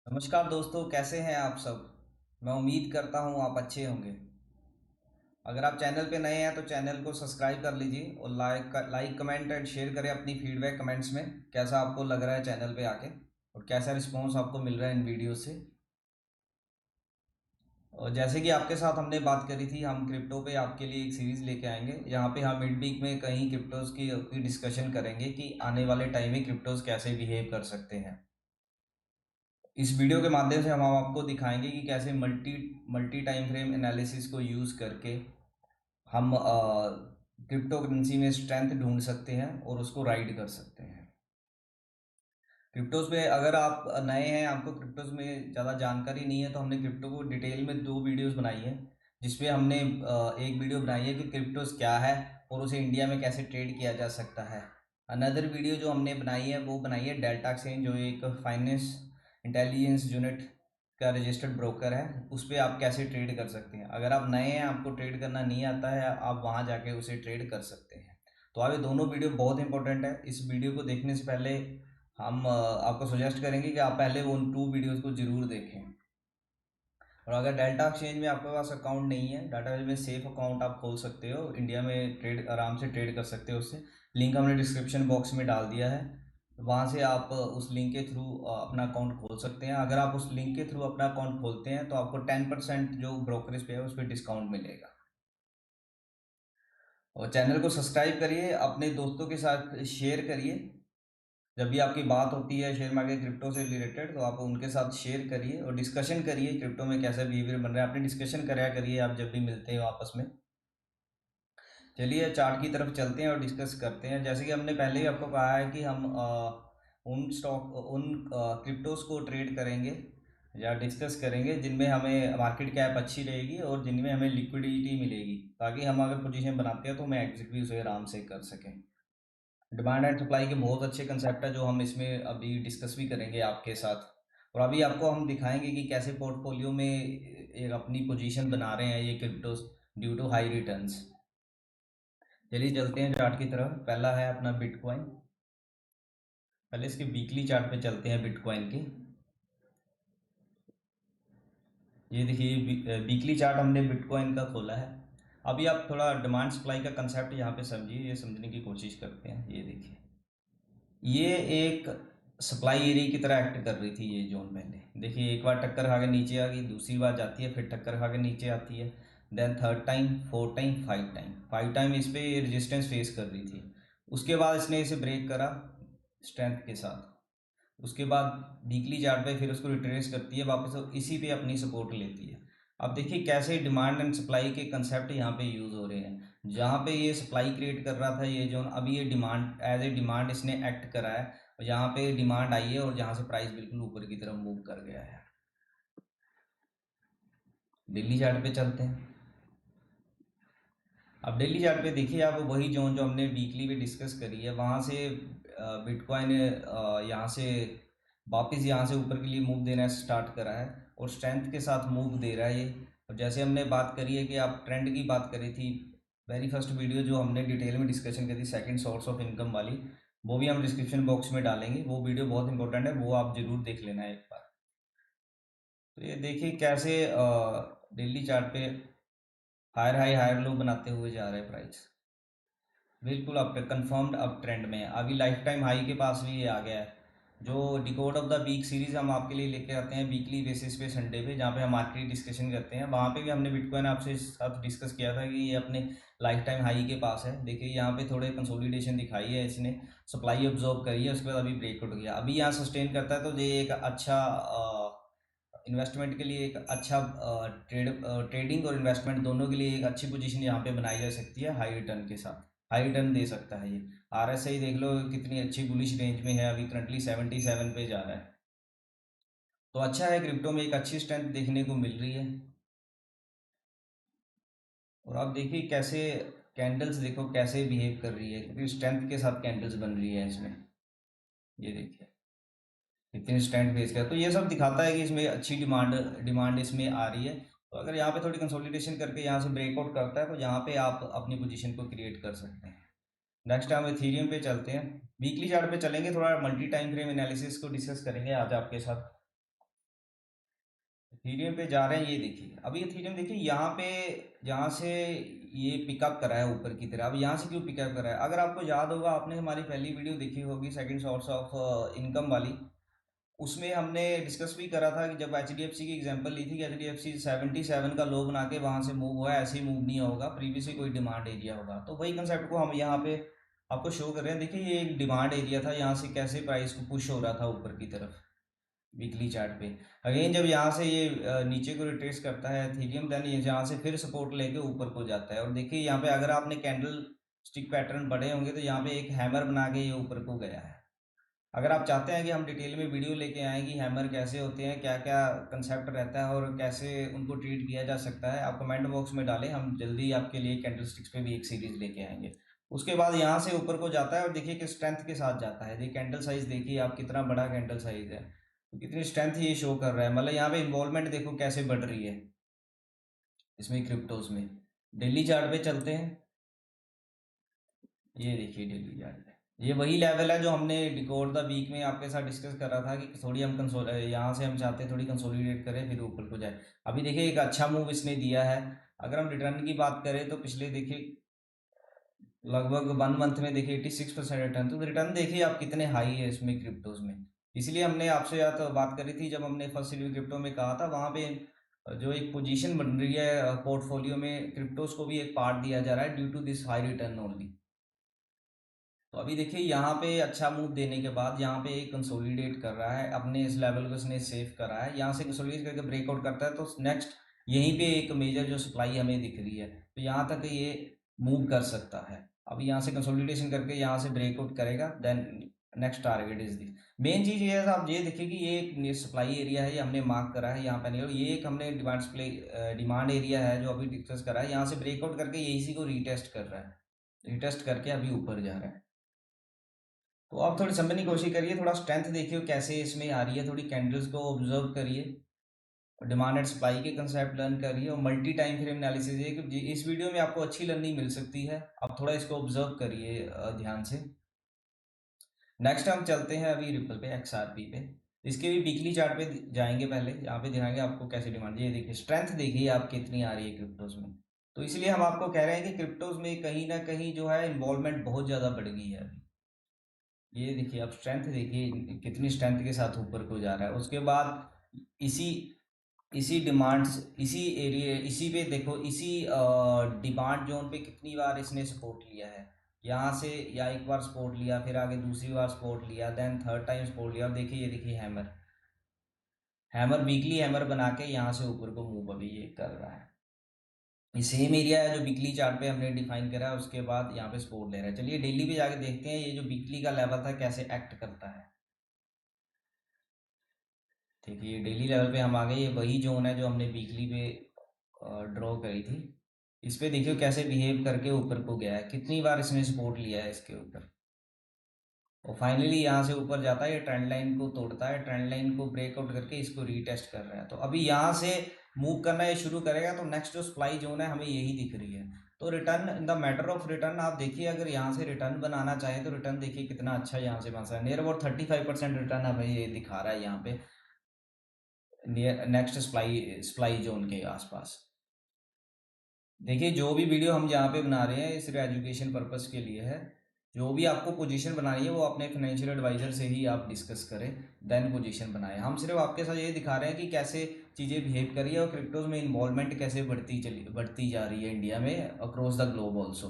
नमस्कार दोस्तों, कैसे हैं आप सब। मैं उम्मीद करता हूं आप अच्छे होंगे। अगर आप चैनल पे नए हैं तो चैनल को सब्सक्राइब कर लीजिए और लाइक कमेंट एंड शेयर करें अपनी फीडबैक कमेंट्स में। कैसा आपको लग रहा है चैनल पे आके और कैसा रिस्पांस आपको मिल रहा है इन वीडियो से। और जैसे कि आपके साथ हमने बात करी थी, हम क्रिप्टो पे आपके लिए एक सीरीज़ लेके आएंगे। यहाँ पे हम मिड वीक में कहीं क्रिप्टोज़ की डिस्कशन करेंगे कि आने वाले टाइम में क्रिप्टोज़ कैसे बिहेव कर सकते हैं। इस वीडियो के माध्यम से हम आपको दिखाएंगे कि कैसे multi multi time frame analysis को यूज़ करके हम क्रिप्टो करेंसी में स्ट्रेंथ ढूंढ सकते हैं और उसको राइड कर सकते हैं। क्रिप्टोज में अगर आप नए हैं, आपको क्रिप्टोज में ज़्यादा जानकारी नहीं है, तो हमने क्रिप्टो को डिटेल में दो वीडियोस बनाई है। जिसमें हमने एक वीडियो बनाई है कि क्रिप्टोज क्या है और उसे इंडिया में कैसे ट्रेड किया जा सकता है। अनदर वीडियो जो हमने बनाई है वो बनाई है डेल्टा एक्सचेंज, जो एक फाइनेंस इंटेलिजेंस यूनिट का रजिस्टर्ड ब्रोकर है। उस पर आप कैसे ट्रेड कर सकते हैं। अगर आप नए हैं, आपको ट्रेड करना नहीं आता है, आप वहाँ जाके उसे ट्रेड कर सकते हैं। तो आप ये दोनों वीडियो बहुत इंपॉर्टेंट है। इस वीडियो को देखने से पहले हम आपको सजेस्ट करेंगे कि आप पहले उन टू वीडियोस को जरूर देखें। और अगर डेल्टा एक्सचेंज में आपके पास अकाउंट नहीं है, डाटा एक्सचेंज में सेफ अकाउंट आप खोल सकते हो, इंडिया में ट्रेड आराम से ट्रेड कर सकते हो उससे। लिंक हमने डिस्क्रिप्शन बॉक्स में डाल दिया है। वहाँ से आप उस लिंक के थ्रू अपना अकाउंट खोल सकते हैं। अगर आप उस लिंक के थ्रू अपना अकाउंट खोलते हैं तो आपको 10% जो ब्रोकरेज पे है उस पर डिस्काउंट मिलेगा। और चैनल को सब्सक्राइब करिए, अपने दोस्तों के साथ शेयर करिए। जब भी आपकी बात होती है शेयर मार्केट क्रिप्टो से रिलेटेड, तो आप उनके साथ शेयर करिए और डिस्कशन करिए क्रिप्टो में कैसा बिहेवियर बन रहा है। अपनी डिस्कशन कराया करिए आप जब भी मिलते हो आपस में। चलिए चार्ट की तरफ चलते हैं और डिस्कस करते हैं। जैसे कि हमने पहले ही आपको कहा है कि हम उन क्रिप्टोज को ट्रेड करेंगे या डिस्कस करेंगे जिनमें हमें मार्केट कैप अच्छी रहेगी और जिनमें हमें लिक्विडिटी मिलेगी, ताकि हम अगर पोजीशन बनाते हैं तो हमें एग्जिट भी उसे आराम से कर सकें। डिमांड एंड सप्लाई के बहुत अच्छे कंसेप्ट है जो हम इसमें अभी डिस्कस भी करेंगे आपके साथ। और अभी आपको हम दिखाएंगे कि कैसे पोर्टफोलियो में एक अपनी पोजीशन बना रहे हैं ये cryptos due to high returns. चलिए चलते हैं चार्ट की तरफ। पहला है अपना बिटकॉइन। पहले इसके वीकली चार्ट पे चलते हैं बिटकॉइन के। ये देखिए वीकली चार्ट हमने बिटकॉइन का खोला है। अभी आप थोड़ा डिमांड सप्लाई का कंसेप्ट यहाँ पे समझिए, ये समझने की कोशिश करते हैं। ये देखिए, ये एक सप्लाई एरिया की तरह एक्ट कर रही थी ये जोन। पहले देखिए एक बार टक्कर खा के नीचे आ गई, दूसरी बार जाती है, फिर टक्कर खा के नीचे आती है, then third time, fourth time, five time इस पे रेजिस्टेंस फेस कर रही थी। उसके बाद इसने इसे ब्रेक करा स्ट्रेंथ के साथ। उसके बाद वीकली चार्ट पे फिर उसको रिट्रेस करती है वापस और इसी पे अपनी सपोर्ट लेती है। अब देखिए कैसे डिमांड एंड सप्लाई के कंसेप्ट यहाँ पे यूज़ हो रहे हैं। जहाँ पे ये सप्लाई क्रिएट कर रहा था ये जोन, अभी ये डिमांड एज ए डिमांड इसने एक्ट करा है और यहाँ पे डिमांड आई है और जहाँ से प्राइस बिल्कुल ऊपर की तरफ मूव कर गया है। डेली चार्ट पे चलते हैं। अब डेली चार्ट पे देखिए आप वही जोन जो हमने वीकली पे डिस्कस करी है, वहाँ से बिटकॉइन यहाँ से वापस यहाँ से ऊपर के लिए मूव देना स्टार्ट करा है और स्ट्रेंथ के साथ मूव दे रहा है ये। और जैसे हमने बात करी है कि आप ट्रेंड की बात करी थी, वेरी फर्स्ट वीडियो जो हमने डिटेल में डिस्कशन करी थी सेकंड सोर्स ऑफ इनकम वाली, वो भी हम डिस्क्रिप्शन बॉक्स में डालेंगे। वो वीडियो बहुत इंपॉर्टेंट है, वो आप जरूर देख लेना एक बार। तो ये देखिए कैसे डेली चार्ट पे हायर हाई हायर लो बनाते हुए जा रहे हैं प्राइस। बिल्कुल अब कंफर्म्ड अप ट्रेंड में है। अभी लाइफ टाइम हाई के पास भी ये आ गया है। जो decode of the week series हम आपके लिए लेके आते हैं वीकली बेसिस पे संडे पे, जहाँ पे हम मार्केट डिस्कशन करते हैं, वहाँ पे भी हमने बिटकॉइन आपसे साथ डिस्कस किया था कि ये अपने लाइफ टाइम हाई के पास है। देखिए यहाँ पे थोड़े कंसोलिडेशन दिखाई है इसने, सप्लाई ऑब्जॉर्व करी है, उसके बाद अभी ब्रेकआउट गया। अभी यहाँ सस्टेन करता है तो ये एक अच्छा इन्वेस्टमेंट के लिए एक अच्छा ट्रेडिंग और इन्वेस्टमेंट दोनों के लिए एक अच्छी पोजीशन यहाँ पे बनाई जा सकती है। हाई रिटर्न के साथ हाई रिटर्न दे सकता है ये। आरएसआई देख लो कितनी अच्छी बुलिश रेंज में है, अभी करंटली 77 पे जा रहा है। तो अच्छा है, क्रिप्टो में एक अच्छी स्ट्रेंथ देखने को मिल रही है। और आप देखिए कैसे कैंडल्स देखो कैसे बिहेव कर रही है, क्योंकि स्ट्रेंथ के साथ कैंडल्स बन रही है इसमें। ये देखिए कितनी स्ट्रेंथ फेस किया, तो ये सब दिखाता है कि इसमें अच्छी डिमांड डिमांड इसमें आ रही है। तो अगर यहाँ पे थोड़ी कंसोलिडेशन करके यहाँ से ब्रेकआउट करता है तो यहाँ पे आप अपनी पोजीशन को क्रिएट कर सकते हैं। नेक्स्ट हम इथीरियम पे चलते हैं। वीकली चार्ट पे चलेंगे, थोड़ा मल्टी टाइम फ्रेम एनालिसिस को डिस्कस करेंगे आज आपके साथ। इथेरियम पे जा रहे हैं, ये देखिए अभी इथेरियम देखिए यहाँ पे, यहाँ से ये पिकअप करा है ऊपर की तरह। अब यहाँ से क्यों पिकअप करा है, अगर आपको याद होगा, आपने हमारी पहली वीडियो देखी होगी सेकंड सोर्स ऑफ इनकम वाली, उसमें हमने डिस्कस भी करा था कि जब एच डी एफ सी की एग्जांपल ली थी कि एच डी एफ सी 77 का लो बना के वहाँ से मूव हुआ है, ऐसे ही मूव नहीं होगा, प्रीवियसली कोई डिमांड एरिया होगा। तो वही कंसेप्ट को हम यहाँ पे आपको शो कर रहे हैं। देखिए ये एक डिमांड एरिया था, यहाँ से कैसे प्राइस को पुश हो रहा था ऊपर की तरफ वीकली चार्ट पे। अगेन जब यहाँ से ये नीचे को रिट्रेस करता है एथीरियम, देन ये यहाँ से फिर सपोर्ट लेके ऊपर को जाता है। और देखिए यहाँ पे अगर आपने कैंडल स्टिक पैटर्न पढ़े होंगे तो यहाँ पे एक हैमर बना के ये ऊपर को गया है। अगर आप चाहते हैं कि हम डिटेल में वीडियो लेके आएँ कि हैमर कैसे होते हैं, क्या क्या कंसेप्ट रहता है और कैसे उनको ट्रीट किया जा सकता है, आप कमेंट बॉक्स में डालें, हम जल्दी आपके लिए कैंडल स्टिक्स पे भी एक सीरीज लेके आएंगे। उसके बाद यहाँ से ऊपर को जाता है और देखिए कि स्ट्रेंथ के साथ जाता है। ये कैंडल साइज देखिए आप, कितना बड़ा कैंडल साइज है, तो कितनी स्ट्रेंथ ये शो कर रहा है। मतलब यहाँ पे इन्वॉल्वमेंट देखो कैसे बढ़ रही है इसमें, क्रिप्टोज में। डेली चार्ट पे चलते हैं, ये देखिए डेली चार्ट पे ये वही लेवल है जो हमने डिकोड द वीक में आपके साथ डिस्कस करा था कि थोड़ी हम कंसोल यहाँ से हम चाहते हैं थोड़ी कंसोलिडेट करें फिर ऊपर को जाए। अभी देखिए एक अच्छा मूव इसने दिया है। अगर हम रिटर्न की बात करें तो पिछले देखिए लगभग 1 मंथ में देखिए 86% रिटर्न, तो रिटर्न देखिए आप कितने हाई है इसमें क्रिप्टोज में। इसलिए हमने आपसे या तो बात करी थी जब हमने फर्स्ट सीरीज क्रिप्टो में कहा था, वहाँ पे जो एक पोजीशन बन रही है पोर्टफोलियो में, क्रिप्टोज को भी एक पार्ट दिया जा रहा है due to this high return only. तो अभी देखिए यहाँ पे अच्छा मूव देने के बाद यहाँ पे एक कंसोलिडेट कर रहा है अपने इस लेवल को, इसने सेव करा है। यहाँ से कंसोलिडेट करके ब्रेकआउट करता है तो नेक्स्ट यहीं पे एक मेजर जो सप्लाई हमें दिख रही है, तो यहाँ तक ये मूव कर सकता है। अब यहाँ से कंसोलिडेशन करके यहाँ से ब्रेकआउट करेगा, then next target is the. Main चीज़ ये है, आप ये देखिए कि ये एक सप्लाई एरिया है, ये हमने मार्क करा है यहाँ पे नहीं, और ये एक हमने डिमांड एरिया है जो अभी डिस्कस करा है। यहाँ से ब्रेकआउट करके ये इसी को रीटेस्ट कर रहा है, रीटेस्ट करके अभी ऊपर जा रहा है। तो आप थोड़ी समझने की कोशिश करिए, थोड़ा स्ट्रेंथ देखिए कैसे इसमें आ रही है, थोड़ी कैंडल्स को ऑब्जर्व करिए, डिमांड एंड सप्लाई के कंसेप्ट लर्न करिए, और मल्टी टाइम फ्रेम एनालिसिस है कि इस वीडियो में आपको अच्छी लर्निंग मिल सकती है। आप थोड़ा इसको ऑब्जर्व करिए ध्यान से। नेक्स्ट हम चलते हैं अभी रिपल पे, XRP पे। इसके भी वीकली चार्ट पे जाएंगे, पहले यहाँ पे दिखाएंगे आपको कैसे डिमांड। ये देखिए स्ट्रेंथ देखिए आप कितनी आ रही है क्रिप्टोज में। तो इसलिए हम आपको कह रहे हैं कि क्रिप्टोज में कहीं ना कहीं जो है इन्वॉल्वमेंट बहुत ज़्यादा बढ़ गई है अभी। ये देखिए आप स्ट्रेंथ देखिए कितनी स्ट्रेंथ के साथ ऊपर को जा रहा है। उसके बाद इसी इसी डिमांड्स, इसी एरिया, इसी पे देखो, इसी डिमांड जोन पे कितनी बार इसने सपोर्ट लिया है। यहाँ से या एक बार सपोर्ट लिया, फिर आगे दूसरी बार सपोर्ट लिया, देन थर्ड टाइम सपोर्ट लिया। और देखिए ये देखिए हैमर, हैमर वीकली हैमर बना के यहाँ से ऊपर को मूव अभी ये कर रहा है। ये सेम एरिया है जो वीकली चार्ट पे हमने डिफाइन करा है, उसके बाद यहाँ पे सपोर्ट ले रहा है। चलिए डेली पे जाके देखते हैं ये जो वीकली का लेवल था कैसे एक्ट करता है। ठीक है, ये डेली लेवल पे हम आ गए, ये वही जोन है जो हमने वीकली पे ड्रॉ करी थी। इस पे देखियो कैसे बिहेव करके ऊपर को गया है, कितनी बार इसने सपोर्ट लिया है इसके ऊपर, और फाइनली यहाँ से ऊपर जाता है, ये ट्रेंड लाइन को तोड़ता है, ट्रेंड लाइन को ब्रेकआउट करके इसको रीटेस्ट कर रहा है। तो अभी यहाँ से मूव करना ये शुरू करेगा, तो नेक्स्ट जो सप्लाई जोन है हमें यही दिख रही है। तो return, in the matter of return, आप देखिए अगर यहाँ से रिटर्न बनाना चाहें तो रिटर्न देखिए कितना अच्छा यहाँ से बन सकता है। नियर अबाउट 35% रिटर्न हमें ये दिखा रहा है यहाँ पे, near next supply supply zone के आसपास। देखिए जो भी वीडियो हम यहाँ पे बना रहे हैं ये सिर्फ एजुकेशन पर्पस के लिए है। जो भी आपको पोजीशन बनानी है वो अपने फाइनेंशियल एडवाइजर से ही आप डिस्कस करें, देन पोजीशन बनाएं। हम सिर्फ आपके साथ ये दिखा रहे हैं कि कैसे चीज़ें बिहेव करी है और क्रिप्टोज में इन्वॉल्वमेंट कैसे बढ़ती जा रही है इंडिया में, across the globe also.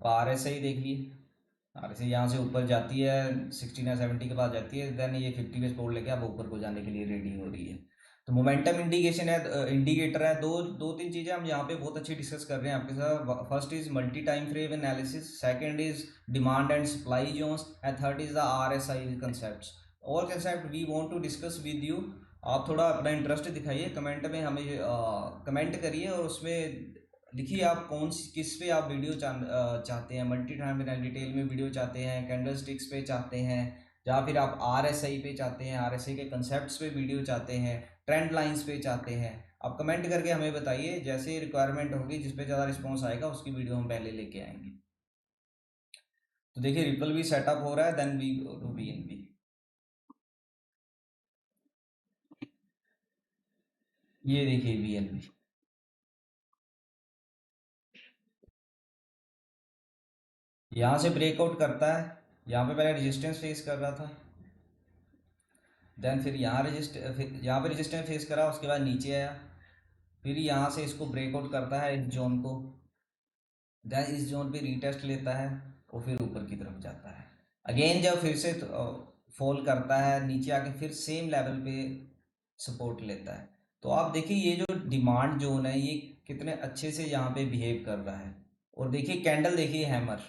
RSI देखिए, RSI यहाँ से ऊपर जाती है 60 या 70 के पास जाती है, देन ये 50 पे सपोर्ट लेके अब ऊपर को जाने के लिए रेडी हो रही है। तो मोमेंटम इंडिकेशन है, इंडिकेटर है। दो दो तीन चीज़ें हम यहाँ पे बहुत अच्छी डिस्कस कर रहे हैं आपके साथ। First is multi time frame analysis, second is demand and supply zones, and third is the RSI concepts. All concept we want to discuss with you. आप थोड़ा अपना इंटरेस्ट दिखाइए, कमेंट में हमें कमेंट करिए और उसमें लिखिए आप कौन सी किस पे आप वीडियो चाहते हैं। मल्टी टाइम डिटेल में वीडियो चाहते हैं, कैंडल स्टिक्स पे चाहते हैं, या फिर आप RSI पे चाहते हैं, RSI के कंसेप्ट्स पे वीडियो चाहते हैं, ट्रेंड लाइंस पे चाहते हैं। आप कमेंट करके हमें बताइए, जैसे रिक्वायरमेंट होगी जिस पे ज़्यादा रिस्पॉन्स आएगा उसकी वीडियो हम पहले लेके आएंगे। तो देखिए रिपल भी सेटअप हो रहा है, then we go to BNB। ये देखिए BNB यहाँ से ब्रेकआउट करता है। यहाँ पे पहले रेजिस्टेंस फेस कर रहा था, देन फिर यहाँ फिर यहाँ पे रेजिस्टेंस फेस करा, उसके बाद नीचे आया, फिर यहाँ से इसको ब्रेकआउट करता है इस जोन को, देन इस जोन पे रीटेस्ट लेता है और फिर ऊपर की तरफ जाता है। अगेन जब फिर से फॉल करता है नीचे आके फिर सेम लेवल पे सपोर्ट लेता है। तो आप देखिए ये जो डिमांड जोन है ये कितने अच्छे से यहाँ पे बिहेव कर रहा है। और देखिए कैंडल, देखिए हैमर,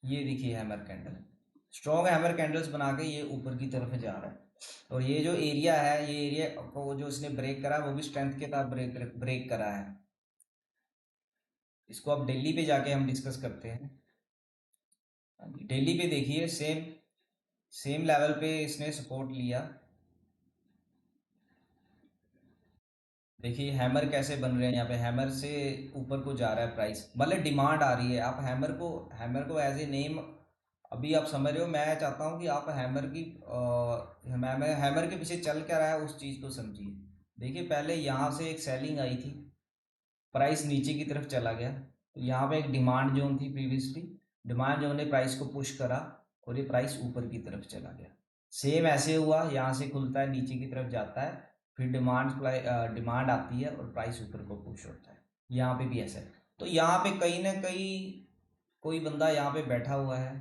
ये देखिए hammer candle, strong hammer candles बना के ये ऊपर की तरफ जा रहा है। और ये जो एरिया है, ये एरिया को जो इसने ब्रेक करा वो भी स्ट्रेंथ के साथ ब्रेक ब्रेक करा है। इसको अब दिल्ली पे जाके हम डिस्कस करते हैं। दिल्ली पे देखिए सेम सेम लेवल पे इसने सपोर्ट लिया। देखिए हैमर कैसे बन रहे हैं, यहाँ पे हैमर से ऊपर को जा रहा है प्राइस, मतलब डिमांड आ रही है। आप हैमर को एज ए नेम अभी आप समझ रहे हो। मैं चाहता हूँ कि आप हैमर की हैमर के पीछे चल क्या रहा है उस चीज़ को समझिए। देखिए पहले यहाँ से एक सेलिंग आई थी, प्राइस नीचे की तरफ चला गया, तो यहाँ पे एक डिमांड जोन थी प्रीवियसली, डिमांड जोन ने प्राइस को पुश करा और ये प्राइस ऊपर की तरफ चला गया। सेम ऐसे हुआ, यहाँ से खुलता है नीचे की तरफ जाता है, फिर डिमांड आती है और प्राइस ऊपर को पुश होता है। यहाँ पे भी ऐसा है। तो यहाँ पे कहीं ना कहीं कोई बंदा यहाँ पे बैठा हुआ है,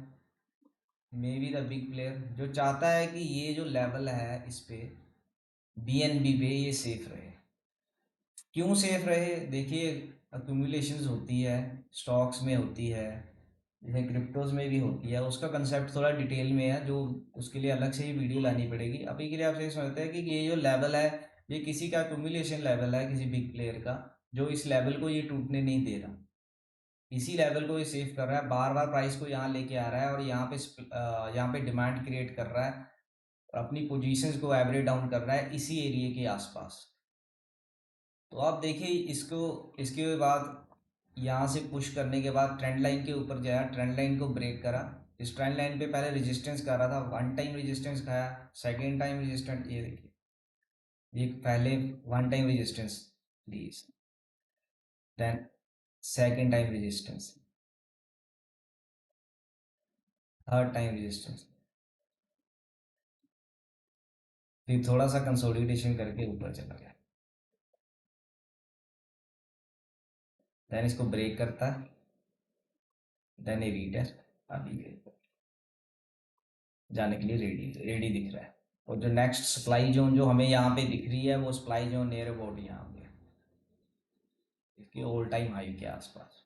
may be the big player, जो चाहता है कि ये जो लेवल है इस पे BNB पे ये सेफ रहे। क्यों सेफ रहे? देखिए अक्यूमुलेशंस होती है, स्टॉक्स में होती है, जैसे क्रिप्टोज में भी होती है। उसका कंसेप्ट थोड़ा डिटेल में है, जो उसके लिए अलग से ही वीडियो लानी पड़ेगी। अभी के लिए आपसे ये समझते हैं कि ये जो लेवल है ये किसी का अक्यूमुलेशन लेवल है, किसी बिग प्लेयर का, जो इस लेवल को ये टूटने नहीं दे रहा, इसी लेवल को ये सेव कर रहा है, बार बार प्राइस को यहाँ लेके आ रहा है और यहाँ पे डिमांड क्रिएट कर रहा है और अपनी पोजीशंस को एवरेज डाउन कर रहा है इसी एरिया के आसपास। तो आप देखिए इसको, इसके बाद यहाँ से पुश करने के बाद ट्रेंड लाइन के ऊपर गया, ट्रेंड लाइन को ब्रेक करा। इस ट्रेंड लाइन पे पहले रेजिस्टेंस कर रहा था, वन टाइम रेजिस्टेंस खाया, सेकेंड टाइम रेजिस्टेंस, ये देखिए ये पहले वन टाइम रेजिस्टेंस ली, then second time resistance, third time resistance, फिर थोड़ा सा कंसोलिडेशन करके ऊपर चला गया, देन इसको ब्रेक करता है, देन ये रीटेस्ट, अभी जाने के लिए रेडी रेडी दिख रहा है। और जो नेक्स्ट सप्लाई जोन जो हमें यहाँ पे दिख रही है वो सप्लाई जोन नियर अबाउट यहाँ पे इसके ऑल टाइम हाई के आसपास,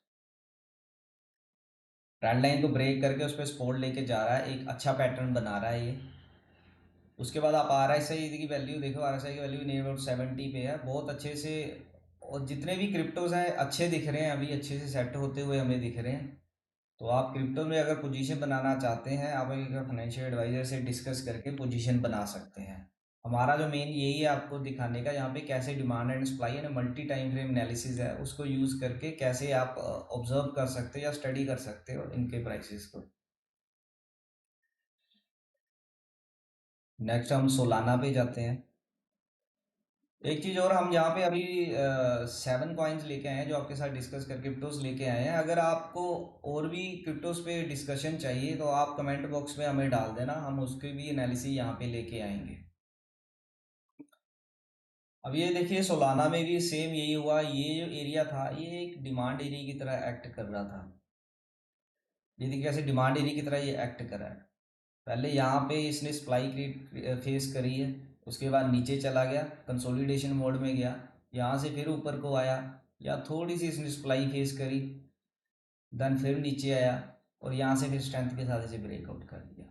ट्रेंड लाइन को ब्रेक करके उस पर सपोर्ट लेके जा रहा है, एक अच्छा पैटर्न बना रहा है ये। उसके बाद आप RSI की वैल्यू देखो, RSI की वैल्यू नियर अबाउट 70 पे है, बहुत अच्छे से। और जितने भी क्रिप्टोज हैं अच्छे दिख रहे हैं, अभी अच्छे से सेट होते हुए हमें दिख रहे हैं। तो आप क्रिप्टो में अगर पोजीशन बनाना चाहते हैं, आप एक फाइनेंशियल एडवाइजर से डिस्कस करके पोजीशन बना सकते हैं। हमारा जो मेन यही है आपको दिखाने का, यहाँ पे कैसे demand and supply and multi time frame analysis है उसको यूज़ करके कैसे आप ऑब्जर्व कर सकते हो या स्टडी कर सकते हो इनके प्राइसेस को। नेक्स्ट हम सोलाना पे जाते हैं। एक चीज़ और, हम यहाँ पे अभी 7 कॉइन्स लेके आए हैं जो आपके साथ डिस्कस करके क्रिप्टोस लेके आए हैं। अगर आपको और भी क्रिप्टोस पे डिस्कशन चाहिए तो आप कमेंट बॉक्स में हमें डाल देना, हम उसके भी एनालिसिस यहाँ पे लेके आएंगे। अब ये देखिए सोलाना में भी सेम यही हुआ, ये जो एरिया था ये एक डिमांड एरिया की तरह एक्ट कर रहा था। ये देखिए कैसे डिमांड एरिया की तरह ये एक्ट कर रहा है। पहले यहाँ पे इसने सप्लाई क्रिएट फेस करी है, उसके बाद नीचे चला गया, कंसोलिडेशन मोड में गया, यहाँ से फिर ऊपर को आया, या थोड़ी सी इसने सप्लाई फेस करी, देन फिर नीचे आया और यहाँ से फिर स्ट्रेंथ के साथ इसे ब्रेकआउट कर दिया।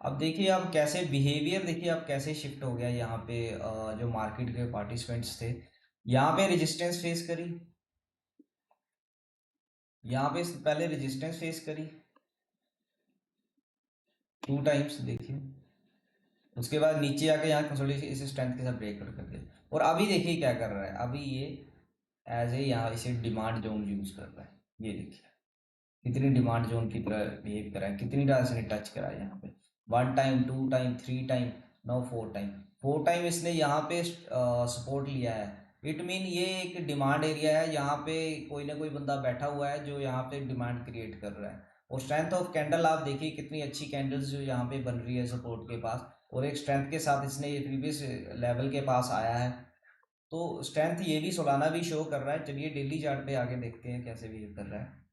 अब देखिए अब कैसे बिहेवियर, देखिए अब कैसे शिफ्ट हो गया यहाँ पे। जो मार्केट के पार्टिसिपेंट्स थे, यहाँ पे रेजिस्टेंस फेस करी, यहाँ पे पहले रेजिस्टेंस फेस करी 2 टाइम्स देखिए, उसके बाद नीचे आके यहाँ कंसोलिडेशन इसे स्ट्रेंथ के साथ ब्रेकआउट कर दिया। और अभी देखिए क्या कर रहा है, अभी ये एज ए यहाँ इसे डिमांड जोन यूज कर रहा है। ये देखिए कितनी डिमांड जोन की तरह बिहेव करा है, कितनी बार इसने टच करा है यहाँ पे, 1 time, 2 time, 3 time, now four time इसने यहाँ पे सपोर्ट लिया है। इट मीन ये एक डिमांड एरिया है, यहाँ पे कोई ना कोई बंदा बैठा हुआ है जो यहाँ पे डिमांड क्रिएट कर रहा है। और स्ट्रेंथ ऑफ कैंडल आप देखिए कितनी अच्छी कैंडल्स जो यहाँ पे बन रही है सपोर्ट के पास, और एक स्ट्रेंथ के साथ इसने ये प्रीवियस लेवल के पास आया है। तो स्ट्रेंथ ये भी सोलाना भी शो कर रहा है। चलिए डेली चार्ट पे आगे देखते हैं कैसे बिहेव कर रहा है।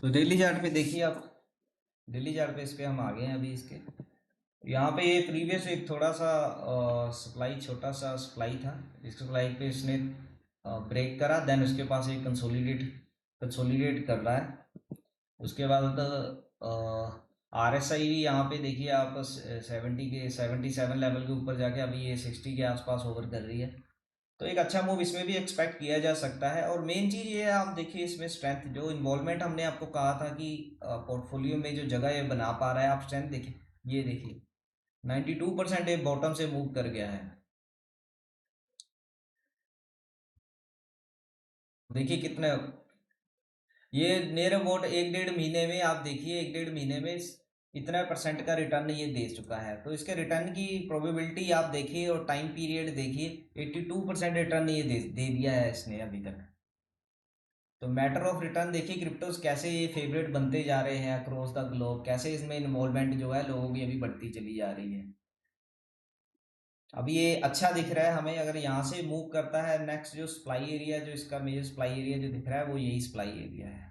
तो डेली चार्ट पे देखिए आप, डेली चार्ट पे इस पे हम आ गए हैं अभी इसके। यहाँ पे ये प्रीवियस एक थोड़ा सा सप्लाई, छोटा सा सप्लाई था, इस सप्लाई पे इसने ब्रेक करा, देन उसके पास एक कंसोलिडेट कर रहा है। उसके बाद आर एस आई भी यहाँ पे देखिए आप 77 लेवल के ऊपर जाके अभी ये 60 के आसपास ओवर कर रही है। तो एक अच्छा मूव इसमें भी एक्सपेक्ट किया जा सकता है। और मेन चीज़ ये है, आप देखिए इसमें स्ट्रेंथ, जो इन्वॉल्वमेंट हमने आपको कहा था कि पोर्टफोलियो में जो जगह ये बना पा रहा है, आप स्ट्रेंथ देखिए, ये देखिए 92% एक बॉटम से मूव कर गया है। देखिए कितने, ये नियर अबाउट एक डेढ़ महीने में आप देखिए, एक डेढ़ महीने में इतना परसेंट का रिटर्न ये दे चुका है। तो इसके रिटर्न की प्रोबेबिलिटी आप देखिए और टाइम पीरियड देखिए, 82% रिटर्न ये दे दिया है इसने अभी तक। तो मैटर ऑफ रिटर्न देखिए, क्रिप्टोज कैसे ये फेवरेट बनते जा रहे हैं अक्रॉस द ग्लोब, कैसे इसमें इन्वॉल्वमेंट जो है लोगों की अभी बढ़ती चली जा रही है। अभी ये अच्छा दिख रहा है हमें। अगर यहाँ से मूव करता है, नेक्स्ट जो सप्लाई एरिया, जो इसका मेजर सप्लाई एरिया जो दिख रहा है वो यही सप्लाई एरिया है।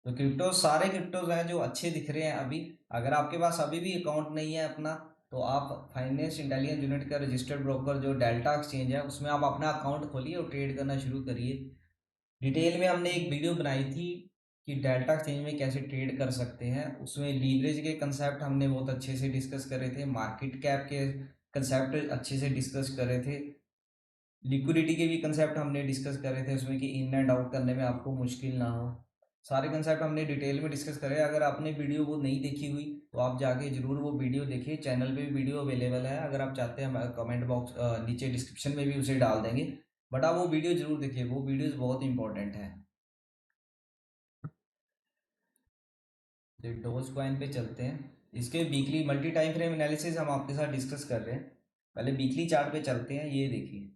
तो क्रिप्टो, सारे क्रिप्टोज हैं जो अच्छे दिख रहे हैं अभी। अगर आपके पास अभी भी अकाउंट नहीं है अपना, तो आप फाइनेंस इंटेलिजेंस यूनिट का रजिस्टर्ड ब्रोकर जो डेल्टा एक्सचेंज है उसमें आप अपना अकाउंट खोलिए और ट्रेड करना शुरू करिए। डिटेल में हमने एक वीडियो बनाई थी कि डेल्टा एक्सचेंज में कैसे ट्रेड कर सकते हैं। उसमें लीवरेज के कंसेप्ट हमने बहुत अच्छे से डिस्कस करे थे, मार्केट कैप के कंसेप्ट अच्छे से डिस्कस करे थे, लिक्विडिटी के भी कंसेप्ट हमने डिस्कस करे थे उसमें कि इन एंड आउट करने में आपको मुश्किल ना हो। सारे कंसेप्ट हमने डिटेल में डिस्कस करे। अगर आपने वीडियो वो नहीं देखी हुई तो आप जाके जरूर वो वीडियो देखिए, चैनल पे भी वीडियो अवेलेबल है। अगर आप चाहते हैं कमेंट बॉक्स नीचे डिस्क्रिप्शन में भी उसे डाल देंगे, बट आप वो वीडियो जरूर देखिए, वो वीडियोस बहुत इंपॉर्टेंट है। तो डोज कॉइन पे चलते हैं। इसके weekly multi time frame analysis हम आपके साथ डिस्कस कर रहे हैं। पहले वीकली चार्ट पे चलते हैं। ये देखिए,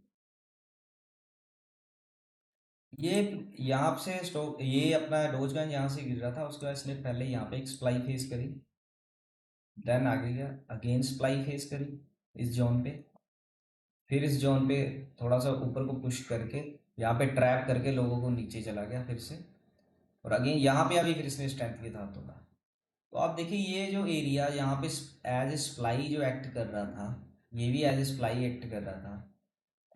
ये यहाँ से स्टॉक, ये अपना डोज कॉइन यहाँ से गिर रहा था, उसके बाद इसने पहले यहाँ पे एक सप्लाई फेस करी, देन आगे गया, अगेन सप्लाई फेस करी इस जोन पे, फिर इस जोन पे थोड़ा सा ऊपर को पुश करके यहाँ पे ट्रैप करके लोगों को नीचे चला गया फिर से, और अगेन यहाँ पे अभी फिर इसने स्ट्रेंथ के साथ होगा। तो आप देखिए ये जो एरिया यहाँ पे एज ए सप्लाई जो एक्ट कर रहा था, ये भी एज ए सप्लाई एक्ट कर रहा था,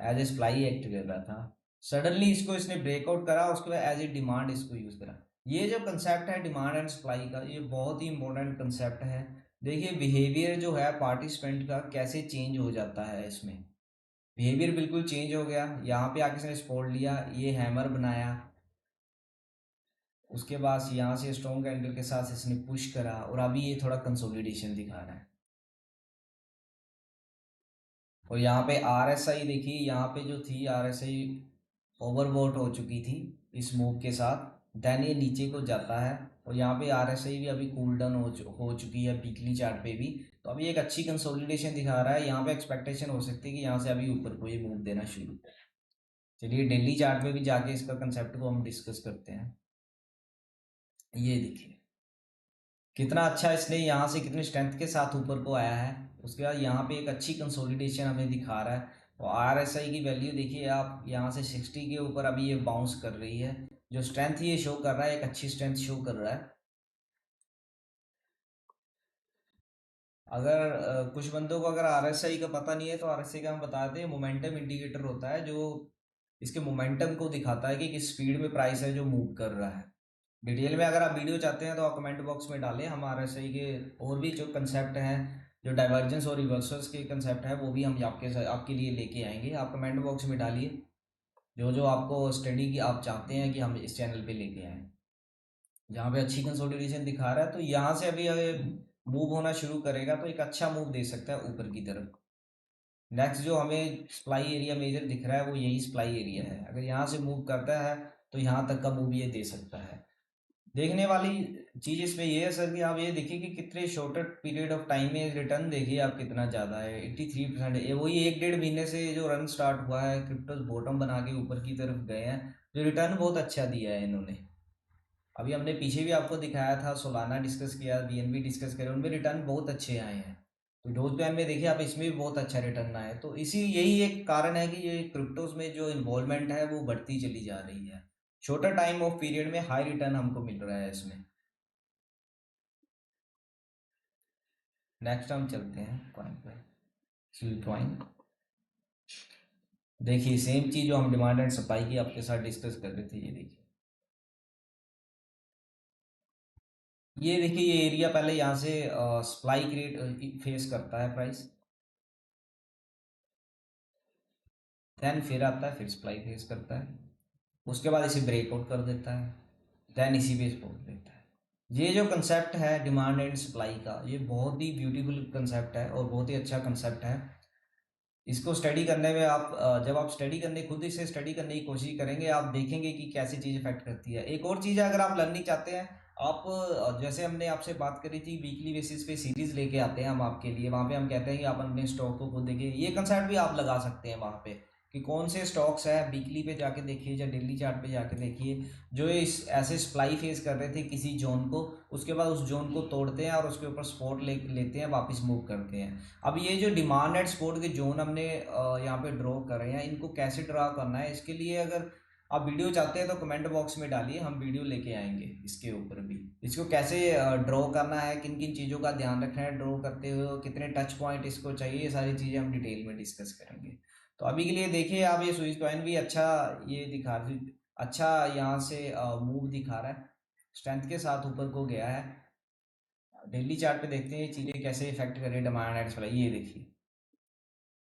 एज ए सप्लाई एक्ट कर रहा था। सडनली इसको इसने ब्रेकआउट करा, उसके बाद एज ए डिमांड इसको यूज करा। ये जो कंसेप्ट है डिमांड एंड सप्लाई का, ये बहुत ही इंपॉर्टेंट कंसेप्ट है। देखिए बिहेवियर जो है पार्टिसिपेंट का कैसे चेंज हो जाता है इसमें। बिहेवियर बिल्कुल चेंज हो गया। यहाँ पे आके इसने सपोर्ट लिया, ये हैमर बनाया, उसके बाद यहाँ से स्ट्रॉन्ग कैंडल के साथ इसने पुश करा, और अभी ये थोड़ा कंसोलिडेशन दिखा रहा है। और यहाँ पे आर एस आई देखिए, यहाँ पे जो थी आर एस आई ओवरबॉट हो चुकी थी इस मूव के साथ, देन ये नीचे को जाता है। और यहाँ पे आर एस आई भी अभी कूल डाउन हो चुकी है वीकली चार्ट पे भी। तो अभी एक अच्छी कंसोलिडेशन दिखा रहा है। यहाँ पे एक्सपेक्टेशन हो सकती है कि यहाँ से अभी ऊपर को ये मूव देना शुरू करे। चलिए डेली चार्ट पे भी जाके इसका कंसेप्ट को हम डिस्कस करते हैं। ये देखिए कितना अच्छा इसने यहाँ से कितनी स्ट्रेंथ के साथ ऊपर को आया है। उसके बाद यहाँ पे एक अच्छी कंसोलिडेशन हमें दिखा रहा है। और आर एस आई की वैल्यू देखिए आप, यहाँ से 60 के ऊपर अभी ये बाउंस कर रही है। जो स्ट्रेंथ ये शो कर रहा है, एक अच्छी स्ट्रेंथ शो कर रहा है। अगर कुछ बंदों को अगर आर एस आई का पता नहीं है, तो आर एस आई का हम बताते हैं, मोमेंटम इंडिकेटर होता है जो इसके मोमेंटम को दिखाता है कि किस स्पीड में प्राइस है जो मूव कर रहा है। डिटेल में अगर आप वीडियो चाहते हैं तो आप कमेंट बॉक्स में डालें, हम आर एस आई के और भी जो कंसेप्ट हैं, जो डाइवर्जेंस और रिवर्सल्स के कंसेप्ट है, वो भी हम आपके लिए लेके आएंगे। आप कमेंट बॉक्स में डालिए जो जो आपको स्टडी की आप चाहते हैं कि हम इस चैनल पे लेके आएँ। जहाँ पे अच्छी कंसोलिडेशन दिखा रहा है, तो यहाँ से अभी अगर मूव होना शुरू करेगा तो एक अच्छा मूव दे सकता है ऊपर की तरफ। नेक्स्ट जो हमें सप्लाई एरिया मेजर दिख रहा है वो यही सप्लाई एरिया है। अगर यहाँ से मूव करता है तो यहाँ तक का मूव ये दे सकता है। देखने वाली चीज इसमें ये है सर कि आप ये देखिए कि कितने शॉर्टर पीरियड ऑफ टाइम में रिटर्न देखिए आप कितना ज़्यादा है, 83%। ये वही 1 डेढ़ महीने से जो रन स्टार्ट हुआ है, क्रिप्टोस बॉटम बना के ऊपर की तरफ गए हैं, जो रिटर्न बहुत अच्छा दिया है इन्होंने। अभी हमने पीछे भी आपको दिखाया था, सोलाना डिस्कस किया, बीएनबी डिस्कस करे, उनमें रिटर्न बहुत अच्छे आए हैं। तो डोज टाइम में देखिए आप, इसमें भी बहुत अच्छा रिटर्न आया है। तो इसी यही एक कारण है कि ये क्रिप्टोज में जो इन्वॉल्वमेंट है वो बढ़ती चली जा रही है। छोटा टाइम ऑफ पीरियड में हाई रिटर्न हमको मिल रहा है इसमें। नेक्स्ट हम चलते हैं कॉइन पे, स्वीट कॉइन। देखिए सेम चीज जो हम डिमांड एंड सप्लाई की आपके साथ डिस्कस कर रहे थे, ये देखिए। ये देखिए ये एरिया पहले यहाँ से सप्लाई क्रिएट फेस करता है प्राइस, देन फिर आता है, फिर सप्लाई फेस करता है, उसके बाद इसे ब्रेकआउट कर देता है, देन इसी पे सपोर्ट देता है। ये जो कंसेप्ट है डिमांड एंड सप्लाई का, ये बहुत ही ब्यूटीफुल कंसेप्ट है और बहुत ही अच्छा कंसेप्ट है। इसको स्टडी करने में आप जब आप स्टडी करने, खुद इसे स्टडी करने की कोशिश करेंगे, आप देखेंगे कि कैसी चीज़ इफेक्ट करती है। एक और चीज़ है, अगर आप लर्निंग चाहते हैं, आप जैसे हमने आपसे बात करी थी, वीकली बेसिस पे सीरीज लेके आते हैं हम आपके लिए, वहाँ पे हम कहते हैं कि आप अपने स्टॉक को खुद देखिए। ये कंसेप्ट भी आप लगा सकते हैं वहाँ पे कि कौन से स्टॉक्स है, वीकली पे जाके देखिए या डेली चार्ट पे जाके देखिए, जो इस ऐसे सप्लाई फेस कर रहे थे किसी जोन को, उसके बाद उस जोन को तोड़ते हैं और उसके ऊपर सपोर्ट लेते हैं, वापस मूव करते हैं। अब ये जो डिमांड एंड सपोर्ट के जोन हमने यहाँ पे ड्रॉ कर रहे हैं, इनको कैसे ड्रॉ करना है, इसके लिए अगर आप वीडियो चाहते हैं तो कमेंट बॉक्स में डालिए, हम वीडियो लेके आएंगे इसके ऊपर भी। इसको कैसे ड्रॉ करना है, किन किन चीज़ों का ध्यान रखना है ड्रॉ करते हुए, कितने टच पॉइंट इसको चाहिए, ये सारी चीज़ें हम डिटेल में डिस्कस करेंगे। तो अभी के लिए देखिए आप, ये स्विच कॉइन भी अच्छा ये दिखा रही, अच्छा यहाँ से मूव दिखा रहा है, स्ट्रेंथ के साथ ऊपर को गया है। डेली चार्ट पे देखते हैं ये चीज़ें कैसे इफेक्ट कर रही है डिमांड एंड सप्लाई, ये देखिए।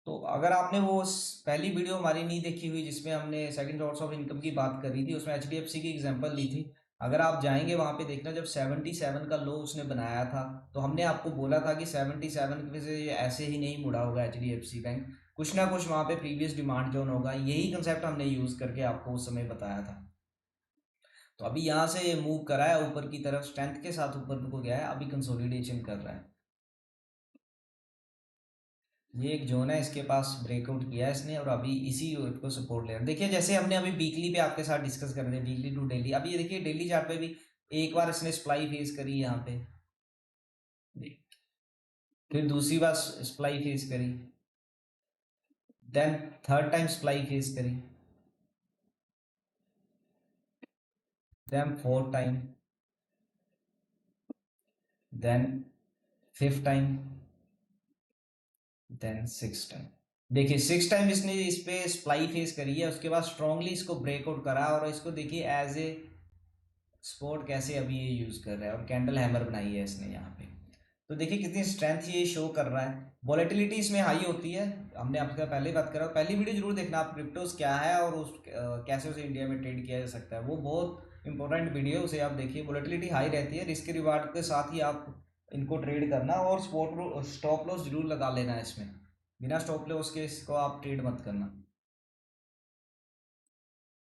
तो अगर आपने वो पहली वीडियो हमारी नहीं देखी हुई जिसमें हमने सेकंड सोर्स ऑफ इनकम की बात करी थी, उसमें एचडीएफसी की एग्जांपल ली थी, अगर आप जाएंगे वहां पे देखना, जब 77 का लो उसने बनाया था, तो हमने आपको बोला था कि 77 पे से ये ऐसे ही नहीं मुड़ा होगा एचडीएफसी बैंक, कुछ ना कुछ वहां पे प्रीवियस डिमांड जोन होगा। यही कंसेप्ट हमने यूज करके आपको उस समय बताया था। तो अभी यहाँ से ये मूव करा है ऊपर की तरफ, स्ट्रेंथ के साथ ऊपर को गया है, अभी कंसोलिडेशन कर रहा है। ये एक जोन है, इसके पास ब्रेकआउट किया है इसने और अभी इसी को सपोर्ट ले रहा है। देखिए जैसे हमने अभी वीकली पे आपके साथ डिस्कस कर रहे थे, वीकली टू डेली, अभी ये देखिए डेली चार्ट पे भी एक बार इसने सप्लाई फेस करी यहाँ पे, फिर दूसरी बार सप्लाई फेस करी, then third time supply face करी, then fourth time, then fifth time, then six time. देखिए सिक्स टाइम इसने इस पे सप्लाई फेस करी है, उसके बाद स्ट्रांगली इसको ब्रेकआउट करा और इसको देखिए एज ए स्पोर्ट कैसे अभी ये यूज कर रहा है, और कैंडल हैमर बनाई है इसने यहाँ पे। तो देखिए कितनी स्ट्रेंथ ये शो कर रहा है। वॉलेटिलिटी इसमें हाई होती है, हमने आपका पहले ही बात करा, पहली वीडियो जरूर देखना आप, क्रिप्टोस क्या है और उस कैसे उसे इंडिया में ट्रेड किया जा सकता है, वो बहुत इंपॉर्टेंट वीडियो है, उसे आप देखिए। वॉलेटिलिटी हाई रहती है, रिस्क रिवार्ड के साथ ही आप इनको ट्रेड करना, और स्टॉप लॉस जरूर लगा लेना है इसमें, बिना स्टॉप लॉस के इसको आप ट्रेड मत करना।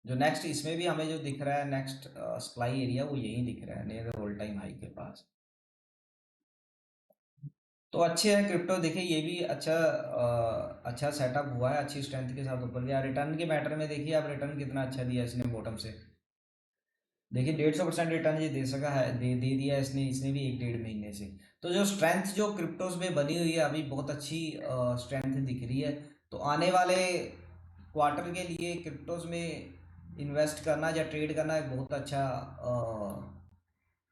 जो नेक्स्ट इसमें भी हमें जो दिख रहा है नेक्स्ट सप्लाई एरिया, वो यही दिख रहा है नियर ऑल टाइम हाई के पास। तो अच्छे है क्रिप्टो, देखिए ये भी अच्छा अच्छा सेटअप हुआ है, अच्छी स्ट्रेंथ के साथ ऊपर गया। रिटर्न के मैटर में देखिए आप, रिटर्न कितना अच्छा दिया इसने बॉटम से, देखिए 150% रिटर्न ये दे सका है, दे दिया इसने, इसने भी 1 डेढ़ महीने से। तो जो स्ट्रेंथ जो क्रिप्टोज में बनी हुई है अभी, बहुत अच्छी स्ट्रेंथ दिख रही है। तो आने वाले क्वार्टर के लिए क्रिप्टोज में इन्वेस्ट करना या ट्रेड करना एक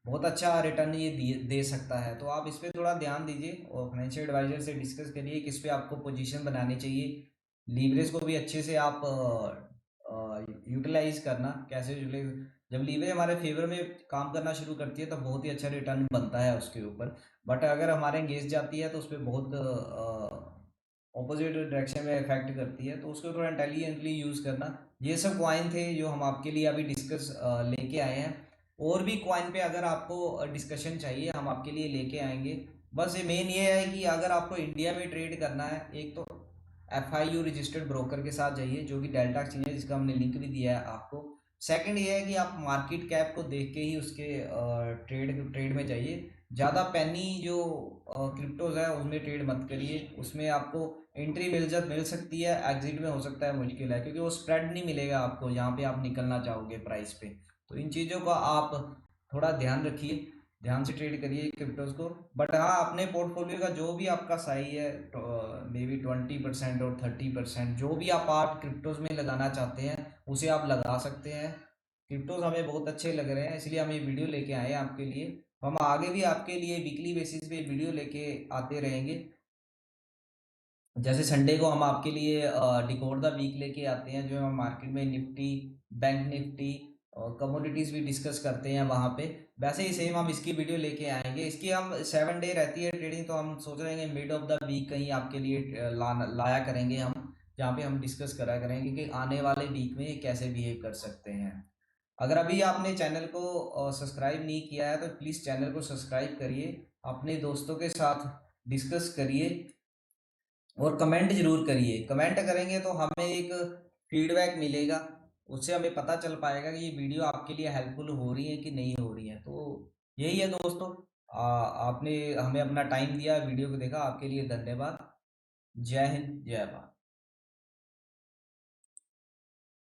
बहुत अच्छा रिटर्न ये दे सकता है। तो आप इस पर थोड़ा ध्यान दीजिए और फाइनेंशियल एडवाइजर से डिस्कस करिए किस पे आपको पोजीशन बनानी चाहिए। लीवरेज को भी अच्छे से आप यूटिलाइज करना, कैसे यूटिलाइज, जब लीवरेज हमारे फेवर में काम करना शुरू करती है तो बहुत ही अच्छा रिटर्न बनता है उसके ऊपर। बट अगर हमारे गेस जाती है तो उस पर बहुत ऑपोजिट डायरेक्शन में इफेक्ट करती है, तो उसको थोड़ा इंटेलिजेंटली यूज़ करना। ये सब क्वाइन थे जो हम आपके लिए अभी डिस्कस लेके आए हैं। और भी क्वाइन पे अगर आपको डिस्कशन चाहिए हम आपके लिए लेके आएंगे। बस ये मेन ये है कि अगर आपको इंडिया में ट्रेड करना है, एक तो FIU रजिस्टर्ड ब्रोकर के साथ जाइए, जो कि डेल्टा एक्सचेंज है, जिसका हमने लिंक भी दिया है आपको। सेकंड ये है कि आप मार्केट कैप को देख के ही उसके ट्रेड ट्रेड में जाइए। ज़्यादा पैनी जो क्रिप्टोज है उसमें ट्रेड मत करिए। उसमें आपको एंट्री मिल सकती है, एग्जिट में हो सकता है मुश्किल है, क्योंकि वो स्प्रेड नहीं मिलेगा आपको जहाँ पे आप निकलना चाहोगे प्राइस पे। तो इन चीज़ों का आप थोड़ा ध्यान रखिए, ध्यान से ट्रेड करिए क्रिप्टोज को। बट हाँ, अपने पोर्टफोलियो का जो भी आपका सही है, मे बी 20% और 30%, जो भी आप क्रिप्टोज में लगाना चाहते हैं उसे आप लगा सकते हैं। क्रिप्टोज हमें बहुत अच्छे लग रहे हैं, इसलिए हम ये वीडियो लेके आए हैं आपके लिए। हम आगे भी आपके लिए वीकली बेसिस पे वीडियो लेके आते रहेंगे। जैसे संडे को हम आपके लिए डिकोड द वीक लेके आते हैं, जो हम मार्केट में निफ्टी, बैंक निफ्टी और कमोडिटीज भी डिस्कस करते हैं वहाँ पे। वैसे ही सेम हम इसकी वीडियो लेके आएंगे। इसकी हम 7 डे रहती है ट्रेडिंग, तो हम सोच रहे हैं मिड ऑफ द वीक कहीं आपके लिए लाया करेंगे हम, जहाँ पे हम डिस्कस करा करेंगे कि आने वाले वीक में ये कैसे बिहेव कर सकते हैं। अगर अभी आपने चैनल को सब्सक्राइब नहीं किया है तो प्लीज़ चैनल को सब्सक्राइब करिए, अपने दोस्तों के साथ डिस्कस करिए और कमेंट जरूर करिए। कमेंट करेंगे तो हमें एक फीडबैक मिलेगा, उससे हमें पता चल पाएगा कि ये वीडियो आपके लिए हेल्पफुल हो रही है कि नहीं हो रही है। तो यही है दोस्तों, आपने हमें अपना टाइम दिया, वीडियो को देखा, आपके लिए धन्यवाद। जय हिंद, जय भारत।